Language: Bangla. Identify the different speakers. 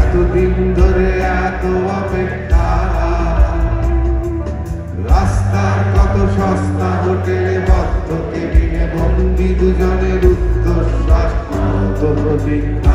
Speaker 1: এতদিন ধরে এত অপেক্ষা, রাস্তার কত সস্তা হোটেলে বদ্ধ কেবিনে বন্দি দুজনের উচ্চশ্বাস কত প্রতীক্ষা।